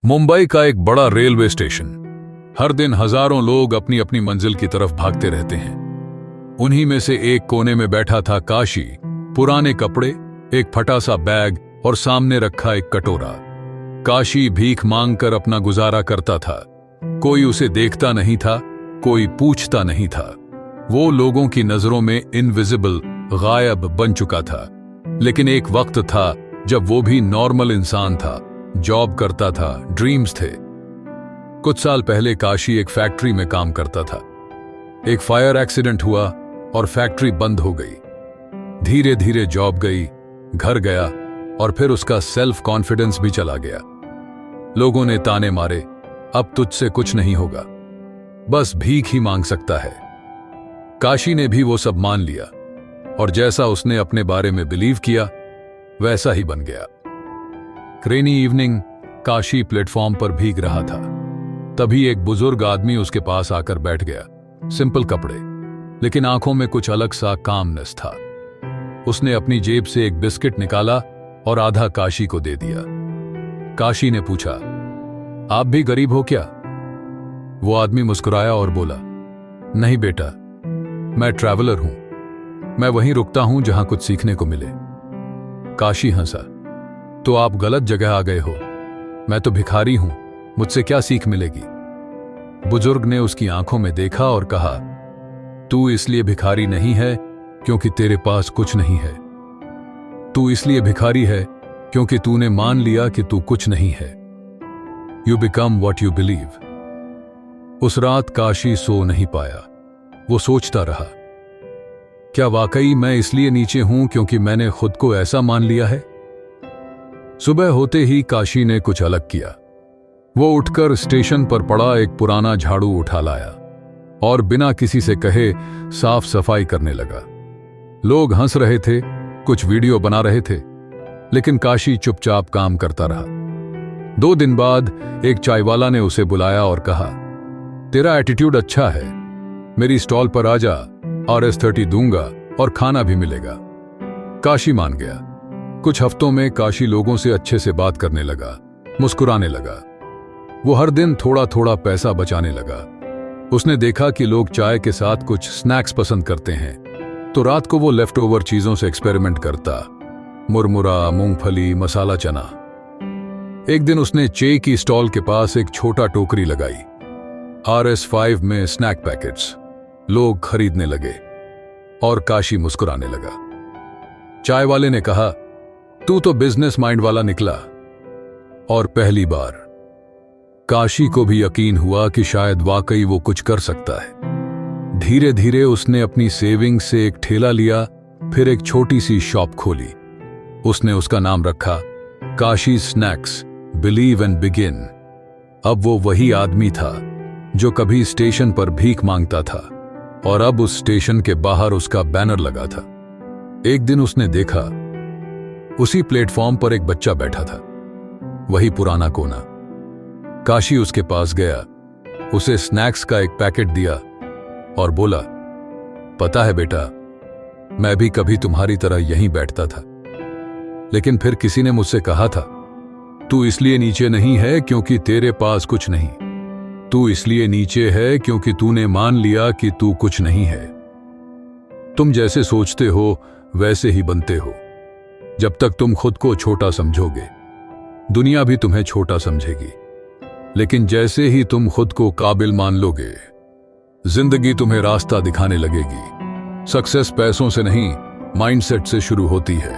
मुंबई का एक बड़ा रेलवे स्टेशन। हर दिन हजारों लोग अपनी अपनी मंजिल की तरफ भागते रहते हैं। उन्हीं में से एक कोने में बैठा था काशी, पुराने कपड़े, एक फटा सा बैग और सामने रखा एक कटोरा। काशी भीख मांगकर अपना गुजारा करता था। कोई उसे देखता नहीं था, कोई पूछता नहीं था। वो लोगों की नजरों में इनविजिबल, गायब बन चुका था। लेकिन एक वक्त था जब वो भी नॉर्मल इंसान था, जॉब करता था, ड्रीम्स थे। कुछ साल पहले काशी एक फैक्ट्री में काम करता था। एक फायर एक्सीडेंट हुआ और फैक्ट्री बंद हो गई। धीरे धीरे जॉब गई, घर गया और फिर उसका सेल्फ कॉन्फिडेंस भी चला गया। लोगों ने ताने मारे, अब तुझसे कुछ नहीं होगा, बस भीख ही मांग सकता है। काशी ने भी वो सब मान लिया और जैसा उसने अपने बारे में बिलीव किया वैसा ही बन गया। रेनी इवनिंग, काशी प्लेटफॉर्म पर भीग रहा था। तभी एक बुजुर्ग आदमी उसके पास आकर बैठ गया। सिंपल कपड़े, लेकिन आंखों में कुछ अलग सा कामनेस था। उसने अपनी जेब से एक बिस्किट निकाला और आधा काशी को दे दिया। काशी ने पूछा, आप भी गरीब हो क्या? वो आदमी मुस्कुराया और बोला, नहीं बेटा, मैं ट्रैवलर हूं। मैं वहीं रुकता हूं जहां कुछ सीखने को मिले। काशी हंसा, तो आप गलत जगह आ गए हो। मैं तो भिखारी हूं, मुझसे क्या सीख मिलेगी? बुजुर्ग ने उसकी आंखों में देखा और कहा, तू इसलिए भिखारी नहीं है क्योंकि तेरे पास कुछ नहीं है। तू इसलिए भिखारी है क्योंकि तूने मान लिया कि तू कुछ नहीं है। You become what you believe. उस रात काशी सो नहीं पाया। वो सोचता रहा, क्या वाकई मैं इसलिए नीचे हूं क्योंकि मैंने खुद को ऐसा मान लिया है? सुबह होते ही काशी ने कुछ अलग किया। वो उठकर स्टेशन पर पड़ा एक पुराना झाड़ू उठा लाया और बिना किसी से कहे साफ सफाई करने लगा। लोग हंस रहे थे, कुछ वीडियो बना रहे थे, लेकिन काशी चुपचाप काम करता रहा। 2 दिन बाद एक चायवाला ने उसे बुलाया और कहा, तेरा एटीट्यूड अच्छा है, मेरी स्टॉल पर आ जा, RS30 दूंगा और खाना भी मिलेगा। काशी मान गया। कुछ हफ्तों में काशी लोगों से अच्छे से बात करने लगा, मुस्कुराने लगा। वो हर दिन थोड़ा थोड़ा पैसा बचाने लगा। उसने देखा कि लोग चाय के साथ कुछ स्नैक्स पसंद करते हैं, तो रात को वो लेफ्ट ओवर चीजों से एक्सपेरिमेंट करता, मुरमुरा, मूंगफली, मसाला चना। एक दिन उसने चे की स्टॉल के पास एक छोटा टोकरी लगाई, RS5 में स्नैक पैकेट्स। लोग खरीदने लगे और काशी मुस्कुराने लगा। चाय वाले ने कहा, तू तो बिजनेस माइंड वाला निकला। और पहली बार काशी को भी यकीन हुआ कि शायद वाकई वो कुछ कर सकता है। धीरे धीरे उसने अपनी सेविंग से एक ठेला लिया, फिर एक छोटी सी शॉप खोली। उसने उसका नाम रखा Kashi snacks, believe and begin. अब वो वही आदमी था जो कभी स्टेशन पर भीख मांगता था और अब उस स्टेशन के बाहर उसका बैनर लगा था। एक दिन उसने देखा, उसी प्लेटफॉर्म पर एक बच्चा बैठा था, वही पुराना कोना। काशी उसके पास गया, उसे स्नैक्स का एक पैकेट दिया और बोला, पता है बेटा, मैं भी कभी तुम्हारी तरह यहीं बैठता था, लेकिन फिर किसी ने मुझसे कहा था, तू इसलिए नीचे नहीं है क्योंकि तेरे पास कुछ नहीं, तू इसलिए नीचे है क्योंकि तूने मान लिया कि तू कुछ नहीं है। तुम जैसे सोचते हो वैसे ही बनते हो। जब तक तुम खुद को छोटा समझोगे, दुनिया भी तुम्हें छोटा समझेगी। लेकिन जैसे ही तुम खुद को काबिल मान लोगे, जिंदगी तुम्हें रास्ता दिखाने लगेगी। सक्सेस पैसों से नहीं, माइंडसेट से शुरू होती है।